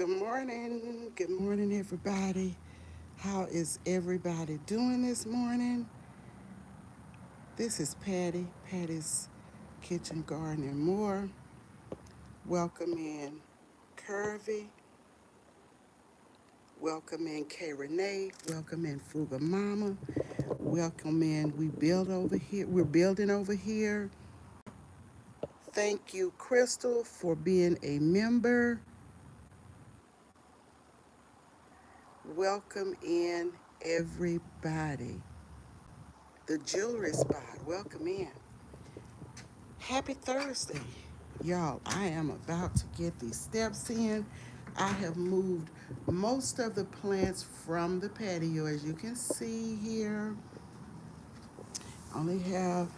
Good morning. Good morning, everybody. How is everybody doing this morning? This is Patty's Kitchen Garden and More. Welcome in Curvy. Welcome in K Renee. Welcome in Frugal Mama. Welcome in We Build Over Here. We're building over here. Thank you, Crystal, for being a member. Welcome in everybody. The jewelry spot. Welcome in. Happy Thursday. Y'all, I am about to get these steps in. I have moved most of the plants from the patio, as you can see here. I only have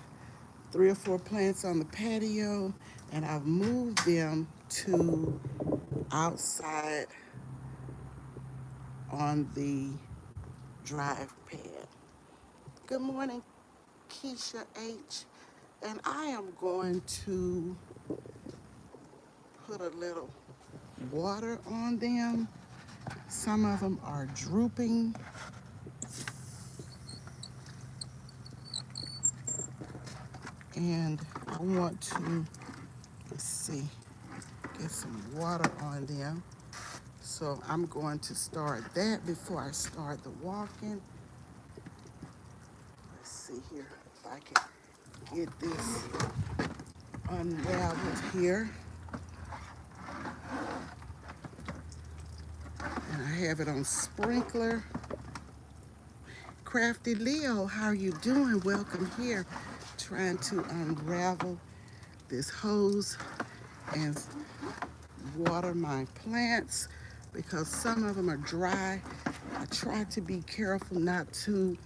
3 or 4 plants on the patio, and I've moved them to outside on the drive pad. Good morning, Keisha H. And I am going to put a little water on them. Some of them are drooping. And I want to, let's see, get some water on them. So I'm going to start that before I start the walking. Let's see here if I can get this unraveled here. And I have it on sprinkler. Crafty Leo, how are you doing? Welcome here. Trying to unravel this hose and water my plants because some of them are dry. I try to be careful not to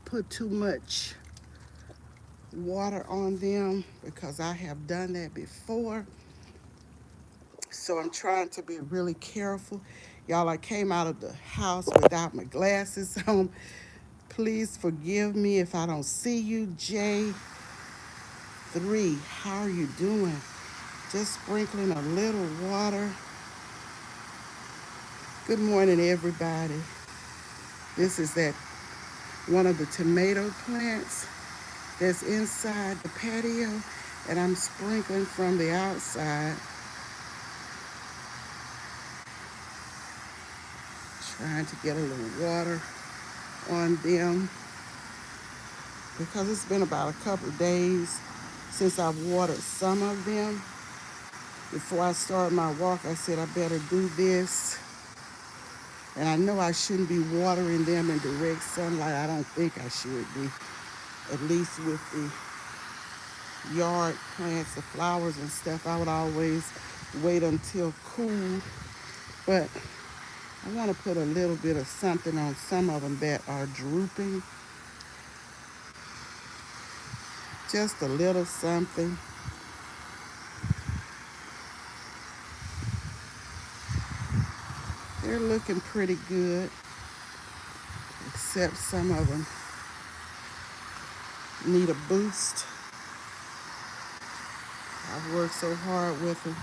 put too much water on them because I have done that before. So I'm trying to be really careful. Y'all, I came out of the house without my glasses on. Please forgive me if I don't see you. J3, how are you doing? Just sprinkling a little water. Good morning, everybody. This is that one of the tomato plants that's inside the patio, and I'm sprinkling from the outside, trying to get a little water on them because it's been about a couple of days since I've watered some of them. Before I started my walk, I said I better do this. And I know I shouldn't be watering them in direct sunlight. I don't think I should be, at least with the yard plants, the flowers and stuff. I would always wait until cool. But I want to put a little bit of something on some of them that are drooping. Just a little something. They're looking pretty good, except some of them need a boost. I've worked so hard with them.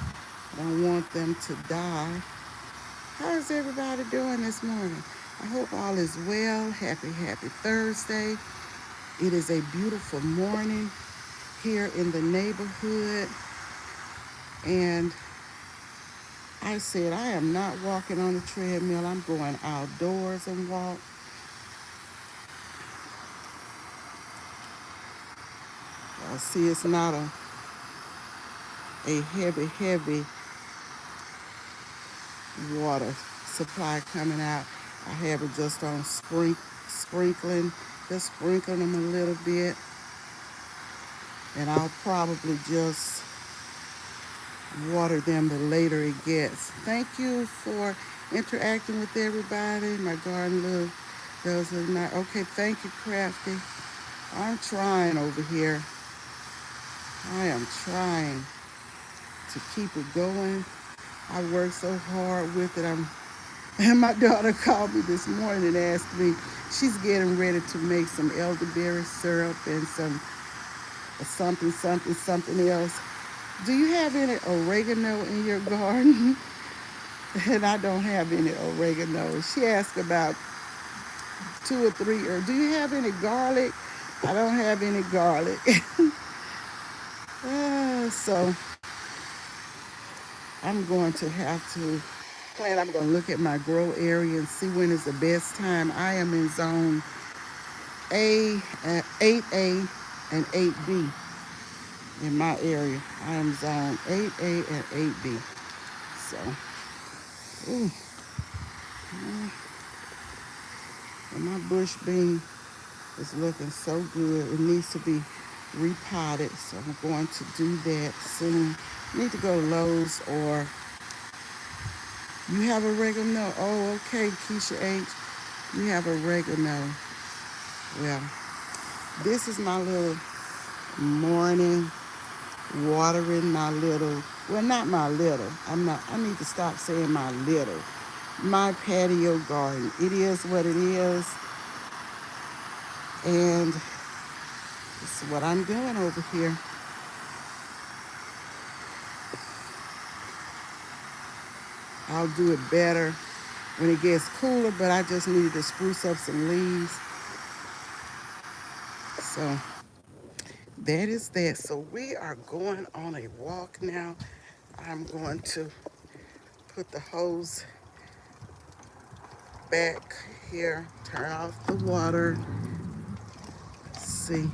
I don't want them to die. How's everybody doing this morning? I hope all is well. Happy Thursday. It is a beautiful morning here in the neighborhood. And I said, I am not walking on the treadmill. I'm going outdoors and walk. I see it's not a heavy water supply coming out. I have it just on sprinkling, just sprinkling them a little bit. And I'll probably just water them the later it gets. Thank you for interacting with everybody. My garden look, those are not, okay, thank you, Crafty. I'm trying over here. I am trying to keep it going. I work so hard with it. And my daughter called me this morning and asked me, she's getting ready to make some elderberry syrup and some something else. Do you have any oregano in your garden? and I don't have any oregano. She asked about two or three, or do you have any garlic? I don't have any garlic. So I'm going to have to I'm going to look at my grow area and see when is the best time. I am in zone A, 8A and 8B in my area. I am zone 8A and 8B. So, ooh, and my bush bean is looking so good. It needs to be repotted, so I'm going to do that soon. I need to go to Lowe's, or you have oregano. Oh, okay, Keisha H. You have oregano. Well, this is my little morning watering my little, well, not my little. I need to stop saying my little. My patio garden. It is what it is. And this is what I'm doing over here. I'll do it better when it gets cooler, but I just needed to spruce up some leaves. So that is that. So we are going on a walk now. I'm going to put the hose back here, turn off the water. Let's see,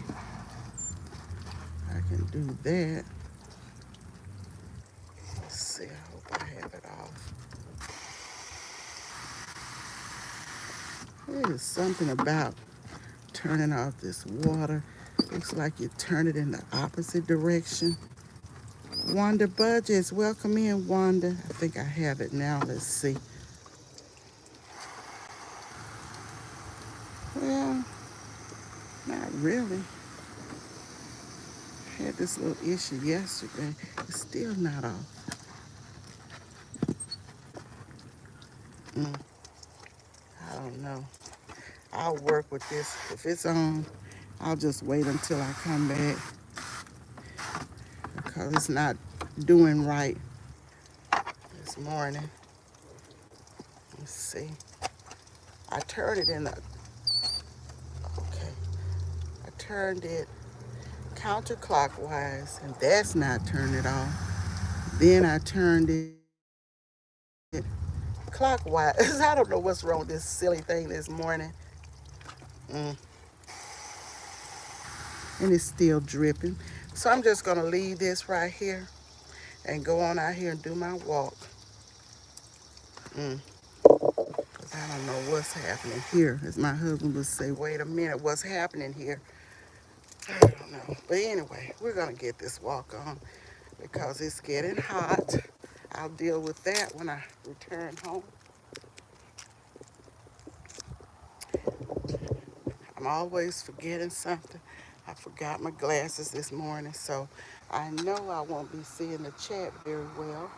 I can do that. Let's see, I hope I have it off. There is something about turning off this water. Looks like you turn it in the opposite direction. Wanda Budgets, welcome in, Wanda. I think I have it now. Let's see. Well, not really. I had this little issue yesterday. It's still not off. Mm, I don't know. I'll work with this. If it's on, I'll just wait until I come back because it's not doing right this morning. Let's see. I turned it in the, okay. I turned it counterclockwise, and that's not turning it off. Then I turned it clockwise. I don't know what's wrong with this silly thing this morning. Mm. And it's still dripping. So I'm just gonna leave this right here and go on out here and do my walk. Cause I don't know what's happening here. As my husband would say, wait a minute, what's happening here? I don't know. But anyway, we're gonna get this walk on because it's getting hot. I'll deal with that when I return home. I'm always forgetting something. I forgot my glasses this morning, so I know I won't be seeing the chat very well.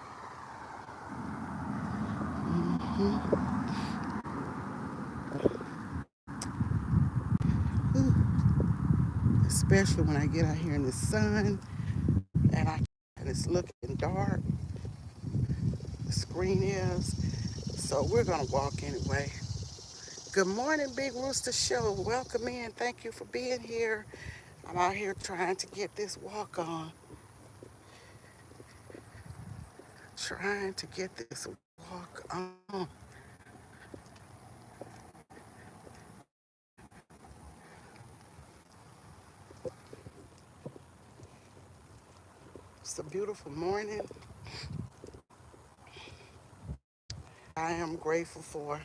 Especially when I get out here in the sun and it's looking dark. The screen is. So we're gonna walk anyway. Good morning, Big Rooster Show. Welcome in. Thank you for being here. I'm out here trying to get this walk on. Trying to get this walk on. It's a beautiful morning. I am grateful for.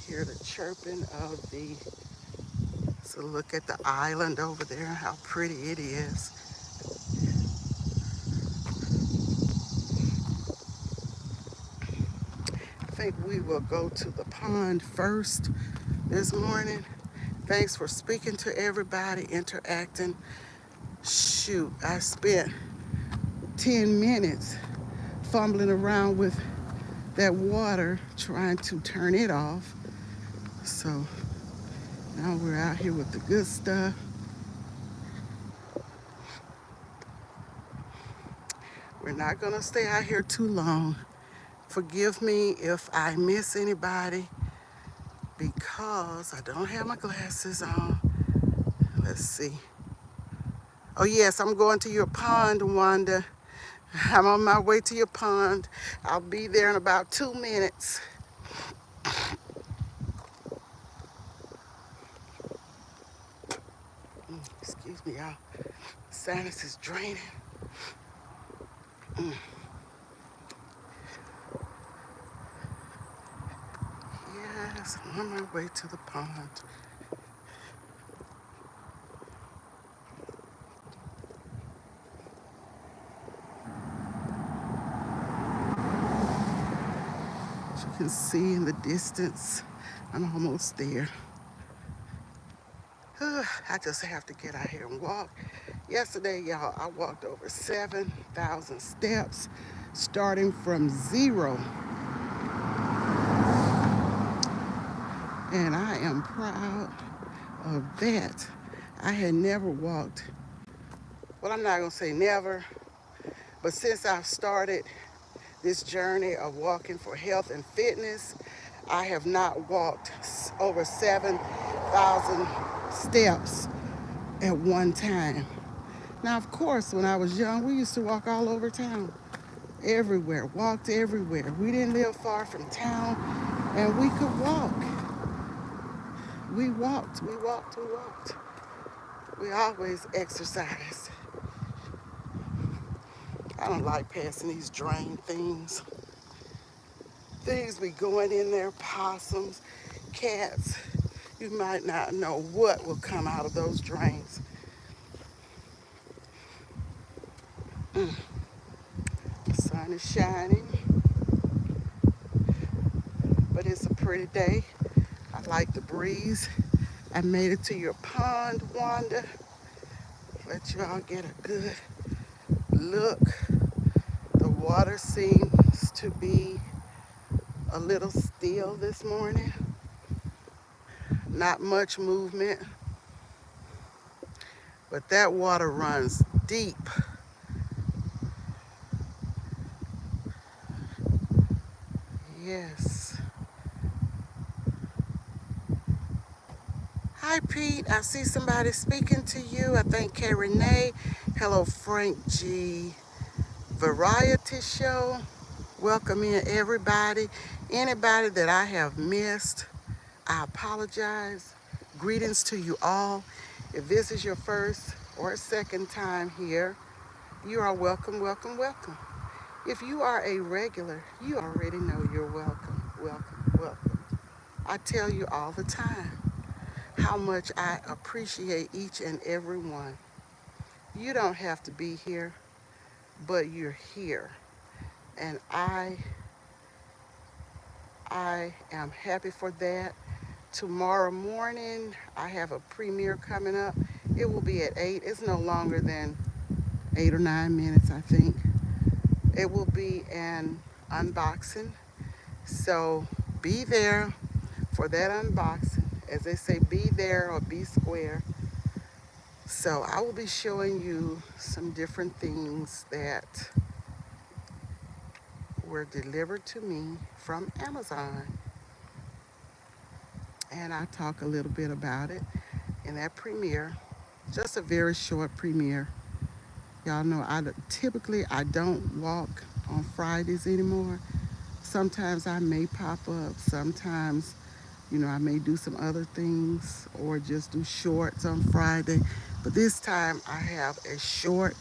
Hear the chirping of the, so look at the island over there, how pretty it is. I think we will go to the pond first this morning. Thanks for speaking to everybody, interacting. Shoot, I spent 10 minutes fumbling around with that water trying to turn it off. So now we're out here with the good stuff. We're not gonna stay out here too long. Forgive me if I miss anybody because I don't have my glasses on. Let's see. Oh yes, I'm going to your pond, Wanda. I'm on my way to your pond. I'll be there in about 2 minutes. Excuse me, y'all. Sinus is draining. Yes, I'm on my way to the pond. As you can see in the distance, I'm almost there. I just have to get out here and walk. Yesterday, y'all, I walked over 7,000 steps, starting from zero. And I am proud of that. I had never walked, well, I'm not gonna say never, but since I've started this journey of walking for health and fitness, I have not walked over 7,000 steps at one time. Now, of course, when I was young, we used to walk all over town, everywhere, walked everywhere. We didn't live far from town, and we could walk. We walked, we walked, we walked. We always exercised. I don't like passing these drain things. Things be going in there, possums, cats. You might not know what will come out of those drains. The sun is shining, but it's a pretty day. I like the breeze. I made it to your pond, Wanda. Let you all get a good look. The water seems to be a little still this morning. Not much movement, but that water runs deep. Yes. Hi, Pete. I see somebody speaking to you. I think K. Renee. Hello, Frank G. Variety Show. Welcome in, everybody. Anybody that I have missed, I apologize. Greetings to you all. If this is your first or second time here, you are welcome, welcome, welcome. If you are a regular, you already know you're welcome, welcome, welcome. I tell you all the time how much I appreciate each and every one. You don't have to be here, but you're here. And I am happy for that. Tomorrow morning, I have a premiere coming up. It will be at 8. It's no longer than 8 or 9 minutes, I think. It will be an unboxing. So be there for that unboxing. As they say, be there or be square. So I will be showing you some different things that were delivered to me from Amazon. And I'll talk a little bit about it in that premiere. Just a very short premiere. Y'all know typically I don't walk on Fridays anymore. Sometimes I may pop up. Sometimes, I may do some other things or just do shorts on Friday. But this time I have a short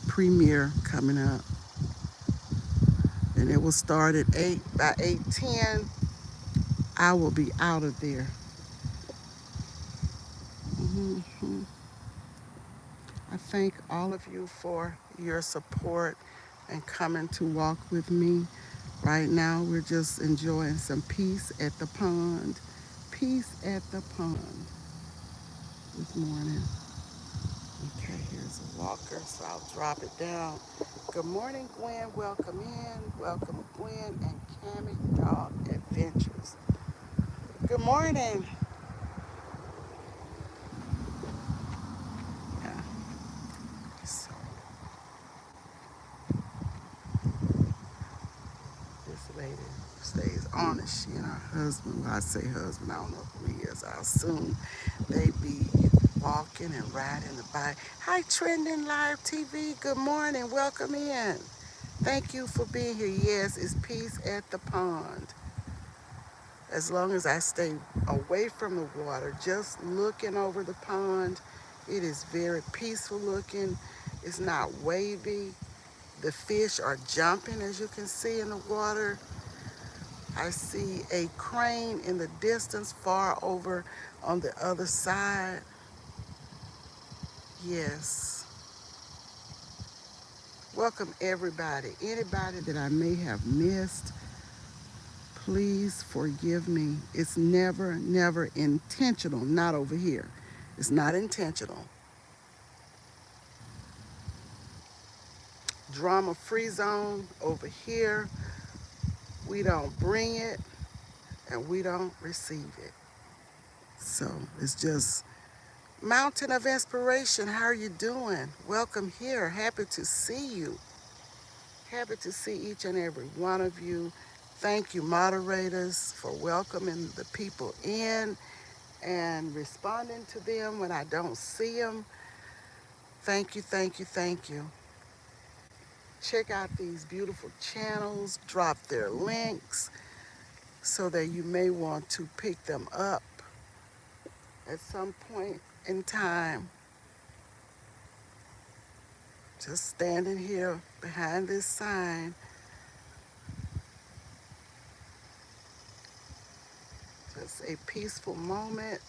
premiere coming up. And it will start at 8. By 8:10, I will be out of there. hmm I thank all of you for your support and coming to walk with me. Right now, we're just enjoying some peace at the pond. Peace at the pond this morning. Okay, here's a walker, so I'll drop it down. Good morning, Gwen. Welcome in. Welcome, Gwen and Cammy Dog Adventures. Good morning. Yeah. So, Anish and her husband. Well, I say husband, I don't know who he is. I assume they be walking and riding the bike. Hi, Trending Live TV. Good morning. Welcome in. Thank you for being here. Yes, it's peace at the pond. As long as I stay away from the water, just looking over the pond, it is very peaceful looking. It's not wavy. The fish are jumping, as you can see in the water. I see a crane in the distance far over on the other side. Yes. Welcome everybody. Anybody that I may have missed, please forgive me. It's never, never intentional. Not over here. It's not intentional. Drama free zone over here. We don't bring it and we don't receive it. So it's just Mountain of Inspiration. How are you doing? Welcome here. Happy to see you. Happy to see each and every one of you. Thank you, moderators, for welcoming the people in and responding to them when I don't see them. Thank you, thank you, thank you. Check out these beautiful channels, drop their links so that you may want to pick them up at some point in time. Just standing here behind this sign, just a peaceful moment.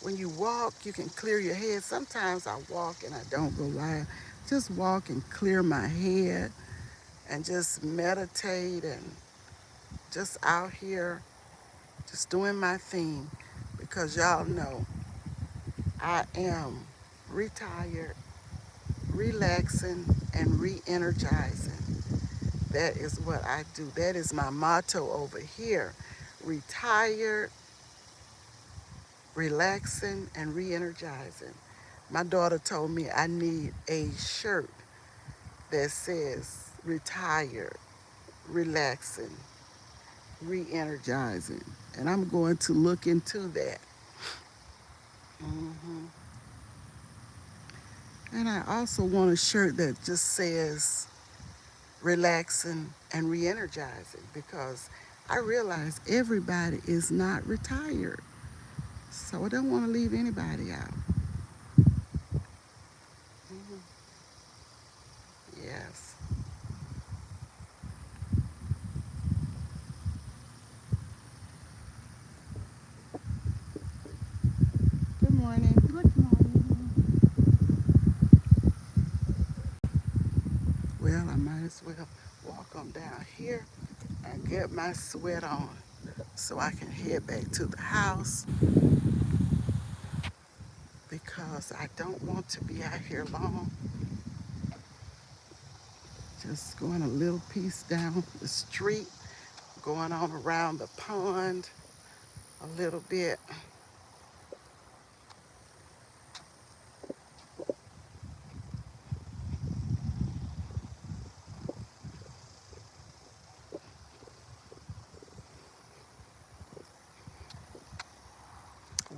When you walk, you can clear your head. Sometimes I walk and I don't go live. Just walk and clear my head and just meditate and just out here, just doing my thing. Because y'all know I am retired, relaxing, and re-energizing. That is what I do. That is my motto over here. Retired, relaxing, and re-energizing. My daughter told me I need a shirt that says retired, relaxing, re-energizing. And I'm going to look into that. hmm And I also want a shirt that just says relaxing and re-energizing because I realize everybody is not retired. So I don't want to leave anybody out. hmm Yes. Good morning. Good morning. Well, I might as well walk on down here and get my sweat on so I can head back to the house because I don't want to be out here long. Just going a little piece down the street, going on around the pond a little bit.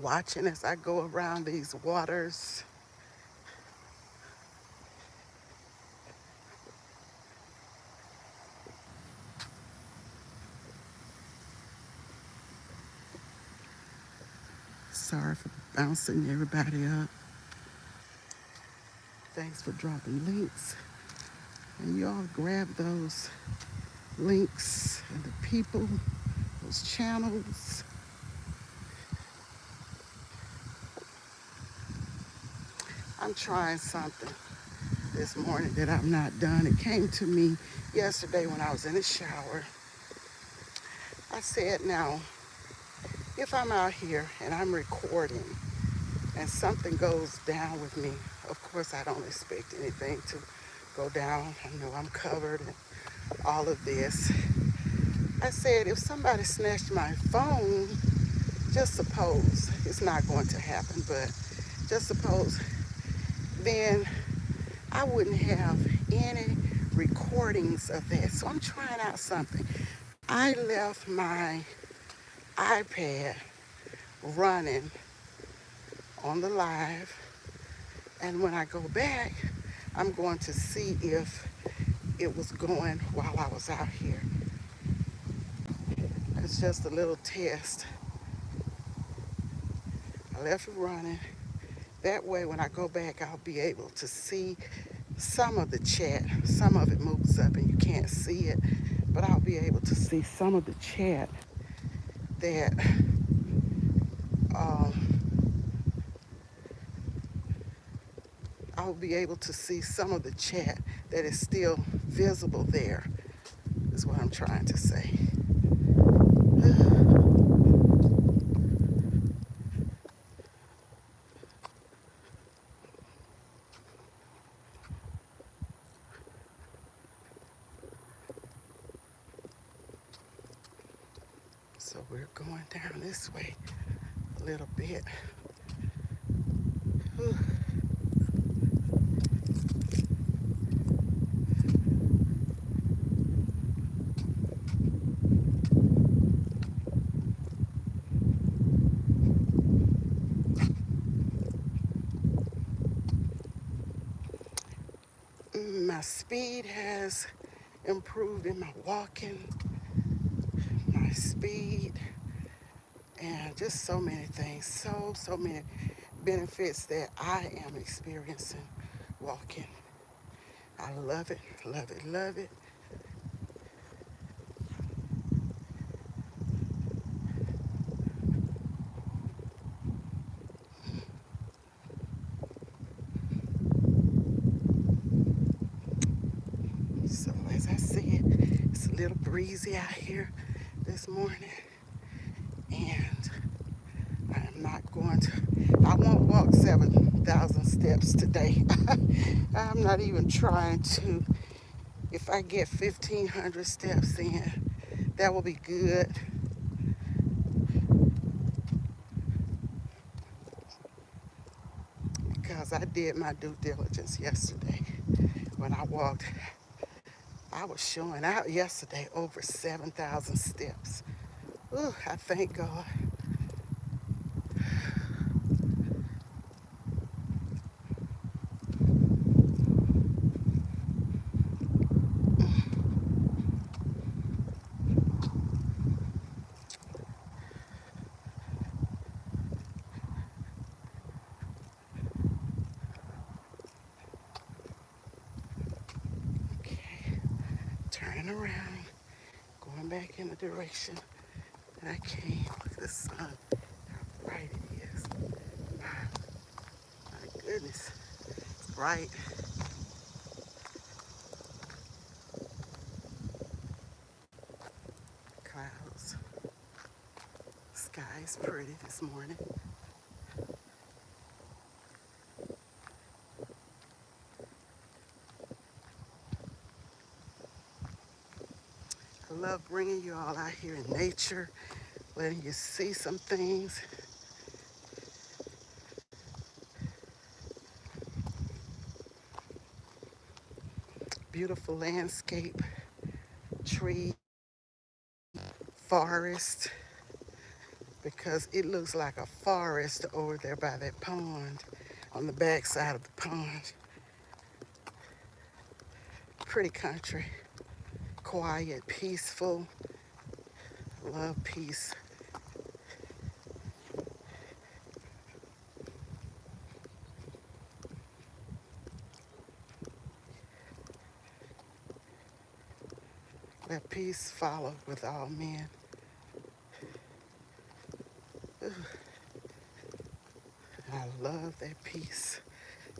Watching as I go around these waters. Sorry for bouncing everybody up. Thanks for dropping links. And you all grab those links and the people, those channels. I'm trying something this morning that I've not done. It came to me yesterday when I was in the shower. I said, now, if I'm out here and I'm recording and something goes down with me, of course I don't expect anything to go down. I know I'm covered and all of this. I said, if somebody snatched my phone, just suppose, it's not going to happen, but just suppose, then I wouldn't have any recordings of that. So I'm trying out something. I left my iPad running on the live, and when I go back, I'm going to see if it was going while I was out here. It's just a little test. I left it running. That way, when I go back, I'll be able to see some of the chat. Some of it moves up and you can't see it, but I'll be able to see some of the chat that um, I'll be able to see some of the chat that is still visible there, is what I'm trying to say. So we're going down this way a little bit. Whew. My speed has improved in my walking, my speed, and just so many things, so many benefits that I am experiencing walking. I love it, love it, love it. So as I said, it's a little breezy out here this morning, and I am not going to, I won't walk 7,000 steps today. I'm not even trying to. If I get 1,500 steps in, that will be good. Because I did my due diligence yesterday. When I walked, I was showing out yesterday over 7,000 steps. Ooh, I thank God. Okay, turning around, going back in the direction that I came. Look at the sun, how bright it is. My goodness, it's bright. Clouds. Sky is pretty this morning. I love bringing you all out here in nature, letting you see some things. Beautiful landscape, tree, forest, because it looks like a forest over there by that pond, on the back side of the pond. Pretty country, quiet, peaceful, love peace. Let peace follow with all men. Ooh, I love that peace.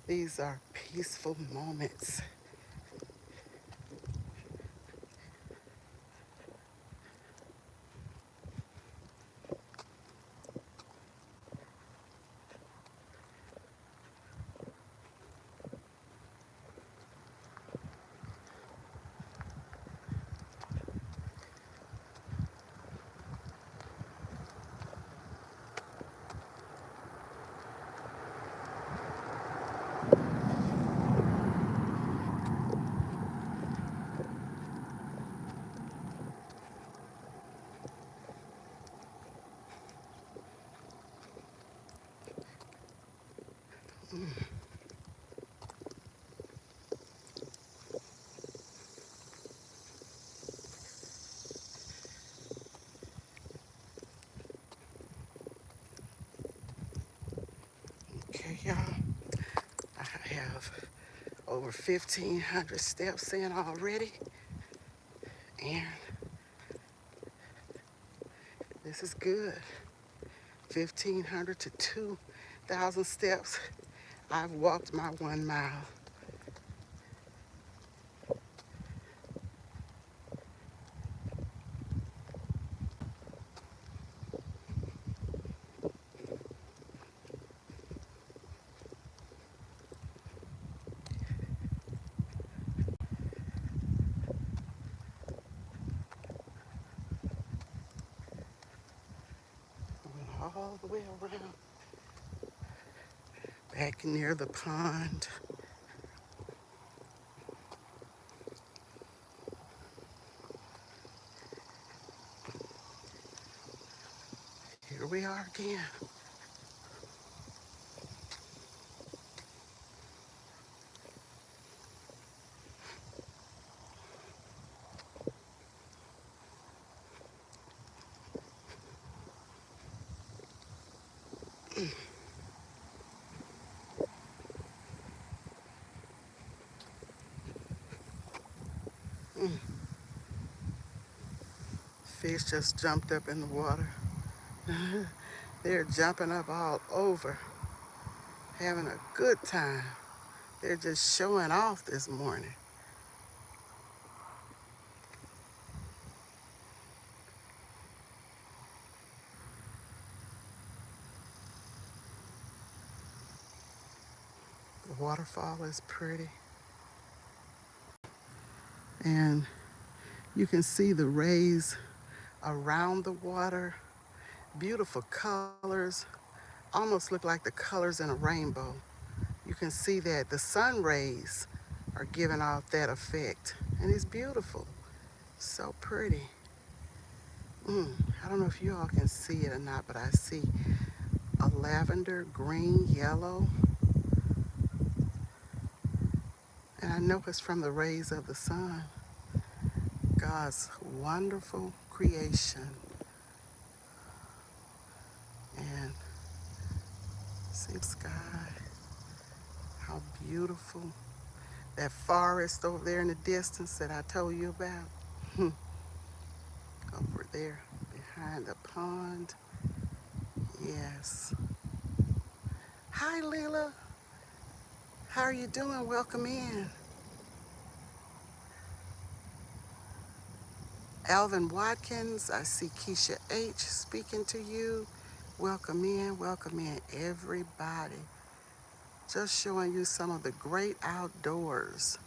These are peaceful moments. over 1,500 steps in already, and this is good. 1,500 to 2,000 steps. I've walked my 1 mile. I went all the way around, back near the pond. Here we are again. Fish just jumped up in the water. They're jumping up all over, having a good time. They're just showing off this morning. The waterfall is pretty. And you can see the rays around the water. Beautiful colors, almost look like the colors in a rainbow. You can see that the sun rays are giving off that effect. And it's beautiful, so pretty. I don't know if you all can see it or not, but I see a lavender, green, yellow. And I know it's from the rays of the sun. God's wonderful creation. And see the sky, how beautiful. That forest over there in the distance that I told you about. Over there behind the pond. Yes. Hi, Leela. How are you doing? Welcome in. Alvin Watkins, I see Keisha H. speaking to you. Welcome in, everybody. Just showing you some of the great outdoors.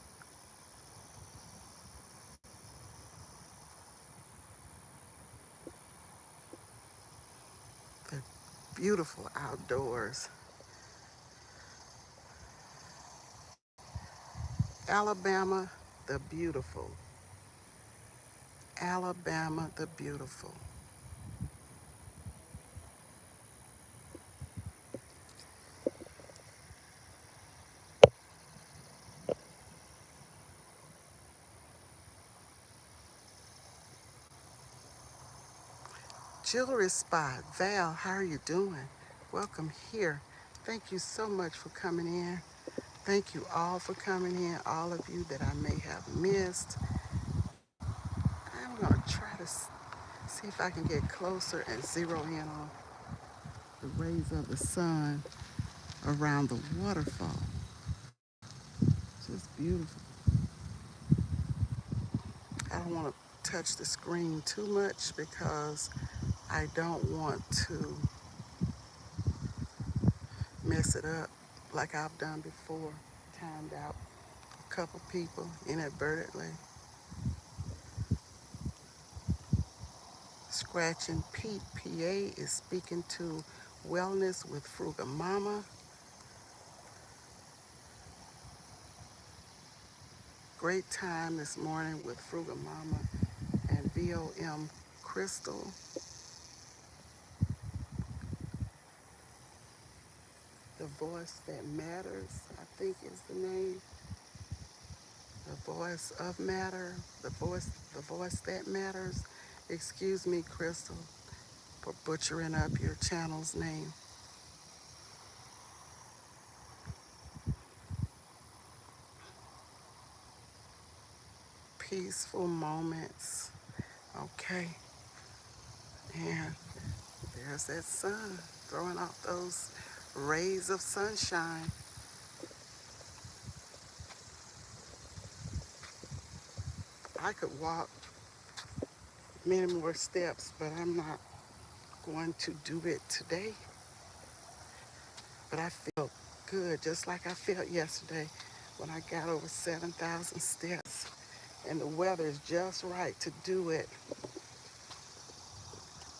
The beautiful outdoors. Alabama, the beautiful. Alabama, the beautiful. Jewelry Spot. Val, how are you doing? Welcome here. Thank you so much for coming in. Thank you all for coming in, all of you that I may have missed. I'm going to try to see if I can get closer and zero in on the rays of the sun around the waterfall. Just beautiful. I don't want to touch the screen too much because I don't want to mess it up like I've done before. Timed out a couple people inadvertently. Scratching Pete PA is speaking to Wellness with Frugal Mama. Great time this morning with Frugal Mama and VOM Crystal. The Voice That Matters, I think is the name. The Voice of Matter, the voice that matters. Excuse me, Crystal, for butchering up your channel's name. peaceful moments. Okay, and there's that sun throwing off those rays of sunshine. I could walk many more steps, but I'm not going to do it today. But I feel good, just like I felt yesterday when I got over 7,000 steps. And the weather is just right to do it.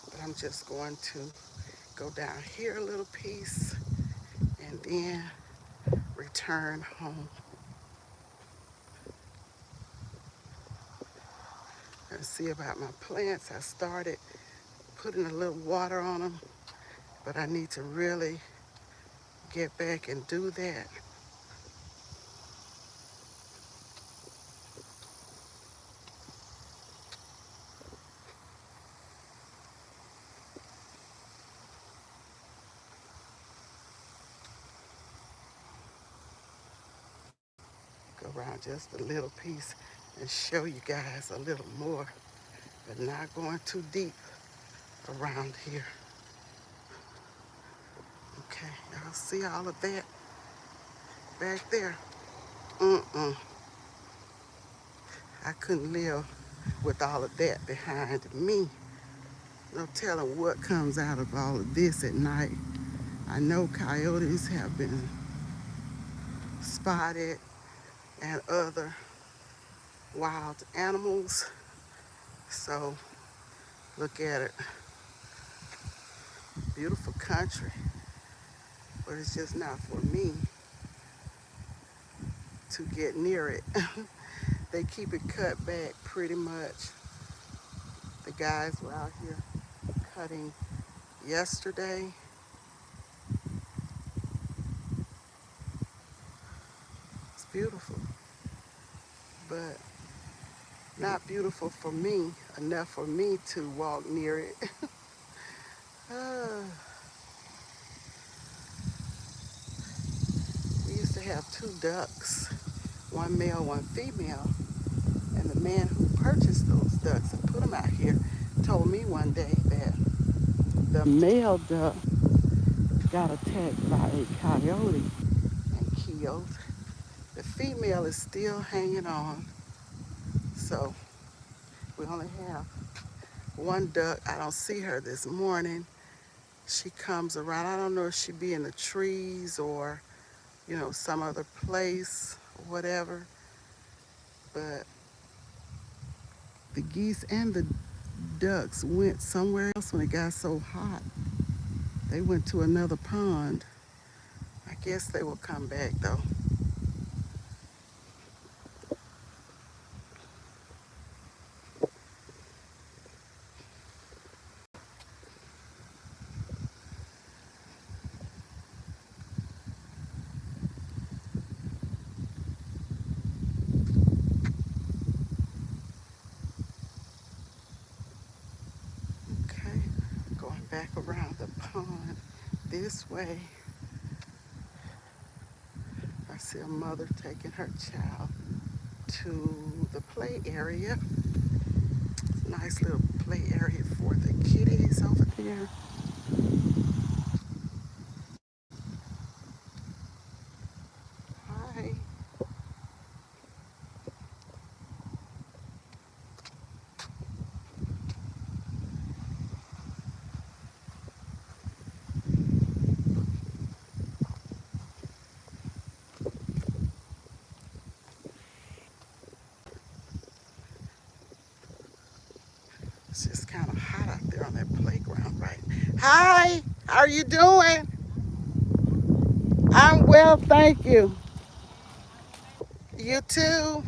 But I'm just going to go down here a little piece and then return home. And see about my plants. I started putting a little water on them, but I need to really get back and do that. Go around just a little piece and show you guys a little more, but not going too deep around here. Okay, y'all see all of that back there? I couldn't live with all of that behind me. No telling what comes out of all of this at night. I know coyotes have been spotted and other wild animals. So look at it. Beautiful country, but it's just not for me to get near it. They keep it cut back pretty much. The guys were out here cutting yesterday. It's beautiful, but not beautiful for me, enough for me to walk near it. uh, we used to have two ducks, one male, one female, and the man who purchased those ducks and put them out here told me one day that the male duck got attacked by a coyote and killed. The female is still hanging on, so we only have one duck. I don't see her this morning. She comes around. I don't know if she be in the trees or, some other place or whatever. But the geese and the ducks went somewhere else when it got so hot. They went to another pond. I guess they will come back though. Okay, going back around the pond this way. I see a mother taking her child to the play area. It's a nice little play area for the kitties over there. Hi. It's just kind of hot out there on that playground right now. Hi, how are you doing? I'm well, thank you. You too.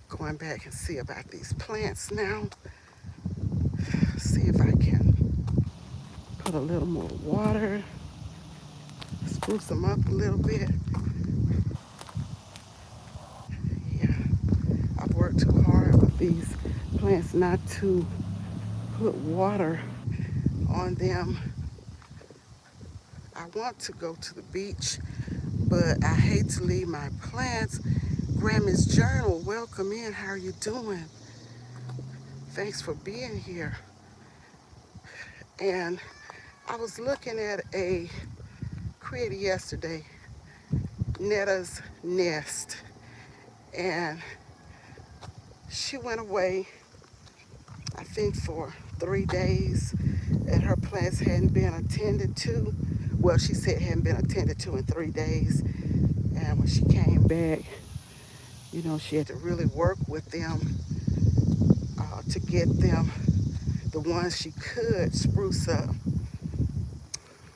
Going back and see about these plants now. See if I can put a little more water, spruce them up a little bit. Yeah, I've worked too hard with these plants not to put water on them I want to go to the beach, but I hate to leave my plants. Grammy's Journal, welcome in. How are you doing? Thanks for being here. And I was looking at a created yesterday, Netta's Nest, and she went away, I think, for 3 days, and her plants hadn't been attended to. Well, she said hadn't been attended to in 3 days. And when she came back, she had to really work with them to get them, the ones she could spruce up.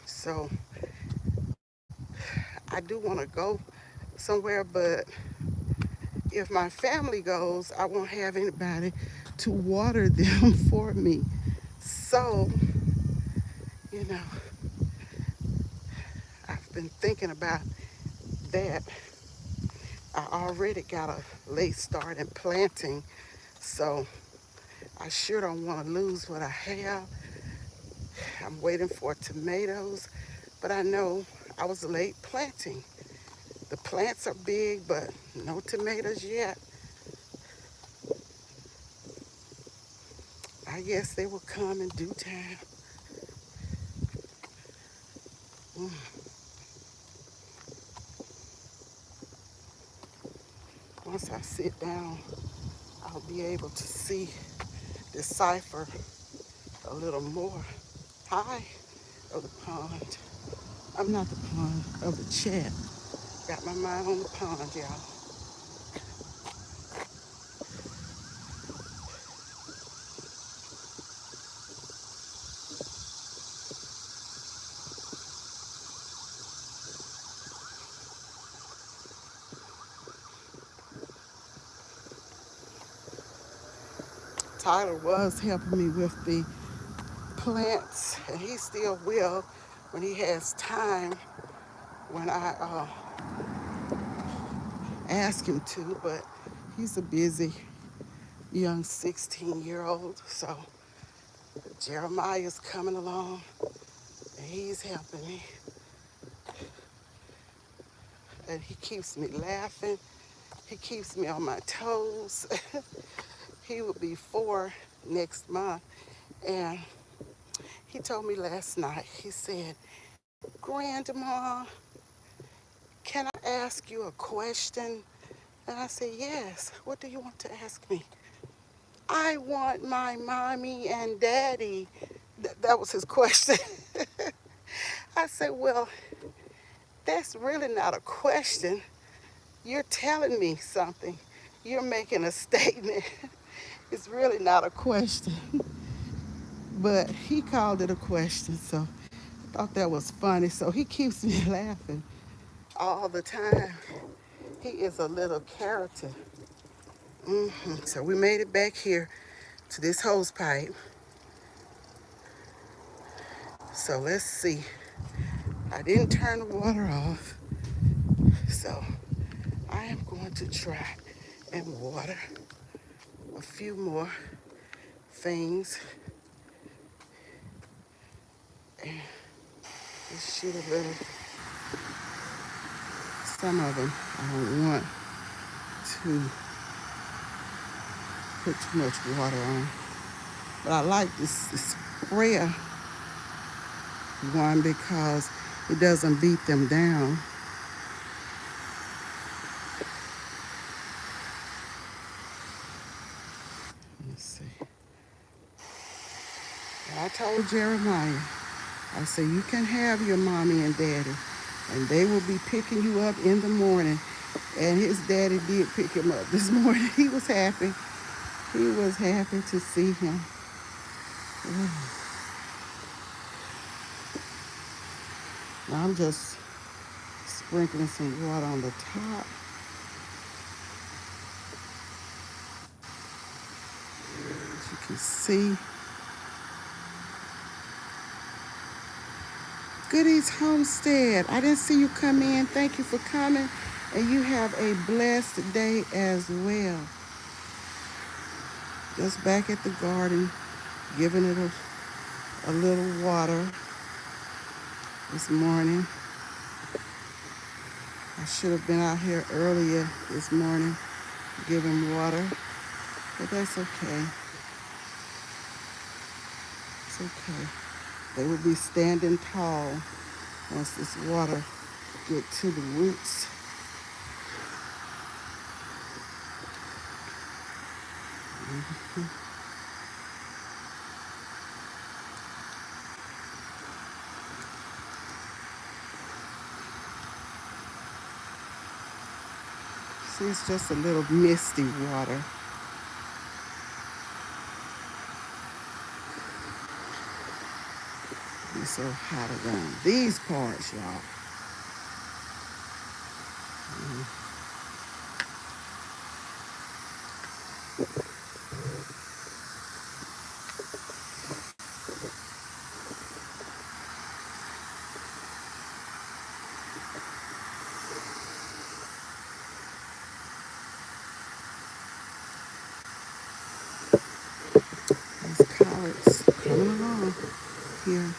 So I do want to go somewhere, but if my family goes, I won't have anybody to water them for me. So, you know, I've been thinking about that. I already got a late start in planting, so I sure don't want to lose what I have. I'm waiting for tomatoes, but I know I was late planting. The plants are big, but no tomatoes yet. I guess they will come in due time. Mm. Once I sit down, I'll be able to see, decipher a little more. Hi, of the pond. I'm not the pond, of the chat. Got my mind on the pond, y'all. Tyler was helping me with the plants, and he still will when he has time, when I ask him to, but he's a busy young 16-year-old. So Jeremiah's coming along, and he's helping me, and he keeps me laughing. He keeps me on my toes. He will be 4 next month, and he told me last night, he said, "Grandma, can I ask you a question?" And I said, "Yes, what do you want to ask me?" "I want my mommy and daddy." That was his question. I said, "Well, that's really not a question. You're telling me something. You're making a statement." It's really not a question. But he called it a question, so I thought that was funny. So he keeps me laughing all the time. He is a little character. So we made it back here to this hose pipe. So let's see. I didn't turn the water off, so I am going to try and water a few more things and just shoot a little. Some of them I don't want to put too much water on, but I like this sprayer one because it doesn't beat them down. Let's see. And I told Jeremiah, I said, "You can have your mommy and daddy, and they will be picking you up in the morning." And his daddy did pick him up this morning. He was happy. He was happy to see him. Now I'm just sprinkling some water on the top. As you can see, Goodies Homestead, I didn't see you come in. Thank you for coming, and you have a blessed day as well. Just back at the garden, giving it a little water. this morning. I should have been out here earlier this morning giving water, but that's okay. It's okay. They will be standing tall once this water get to the roots. See, it's just a little misty water. Be so hot around these parts, y'all. These collards coming along here.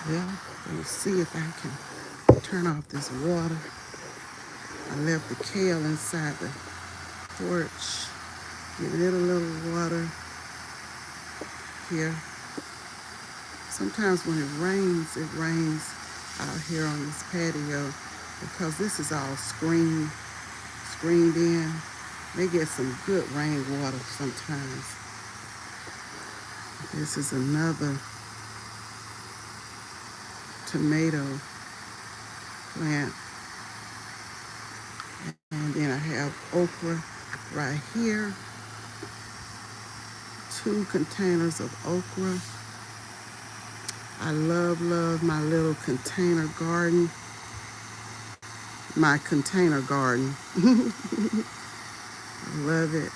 Well, we'll see if I can turn off this water. I left the kale inside the porch. Giving it a little water here. Sometimes when it rains out here on this patio because this is all screened in. They get some good rainwater sometimes. This is another tomato plant. And then I have okra right here. 2 containers of okra. I love my little container garden. My container garden. I love it.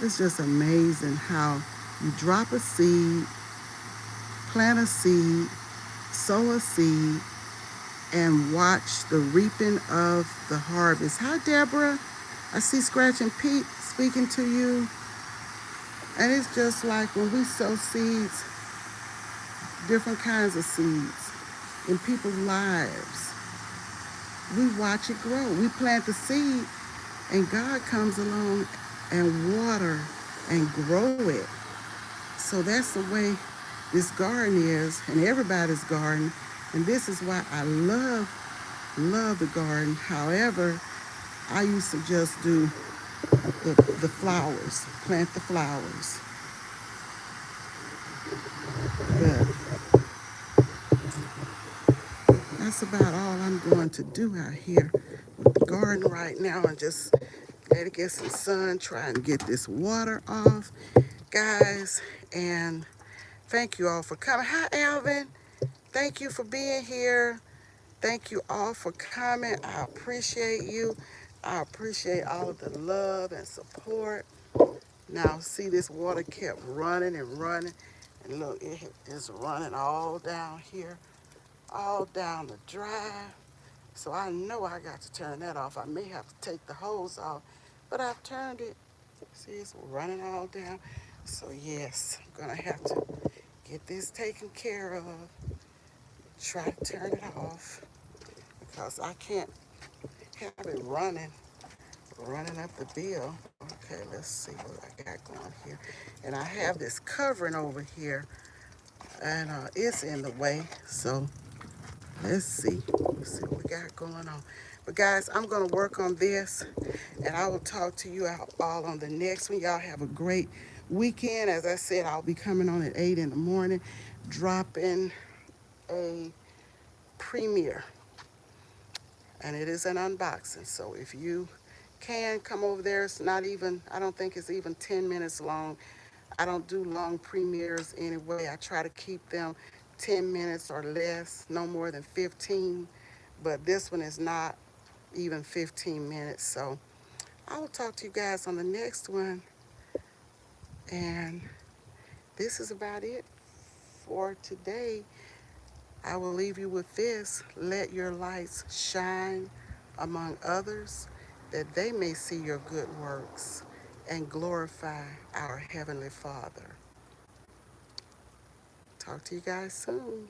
It's just amazing how you drop a seed, plant a seed, sow a seed, and watch the reaping of the harvest. Hi, Deborah. I see Scratching Pete speaking to you. And it's just like when we sow seeds, different kinds of seeds in people's lives. We watch it grow. We plant the seed, and God comes along and water and grow it. So that's the way this garden is, and everybody's garden. And this is why I love the garden. However, I used to just do the flowers, plant the flowers. But that's about all I'm going to do out here with the garden right now, and just let it get some sun, try and get this water off, guys. And thank you all for coming. Hi, Alvin. Thank you for being here. Thank you all for coming. I appreciate you. I appreciate all of the love and support. Now, see, this water kept running and running. And look, it is running all down here, all down the drive. So I know I got to turn that off. I may have to take the hose off, but I've turned it. See, it's running all down. So yes, I'm gonna have to get this taken care of. Try to turn it off because I can't have it running up the bill. Okay, let's see what I got going here. And I have this covering over here, and it's in the way. So let's see. Let's see what we got going on. But guys, I'm gonna work on this, and I will talk to you all on the next one. Y'all have a great weekend. As I said, I'll be coming on at 8 in the morning, dropping a premiere, and it is an unboxing. So if you can come over there, it's not even, I don't think it's even 10 minutes long. I don't do long premieres anyway. I try to keep them 10 minutes or less, no more than 15. But this one is not even 15 minutes. So I will talk to you guys on the next one. And this is about it for today. I will leave you with this. Let your lights shine among others, that they may see your good works and glorify our Heavenly Father. Talk to you guys soon.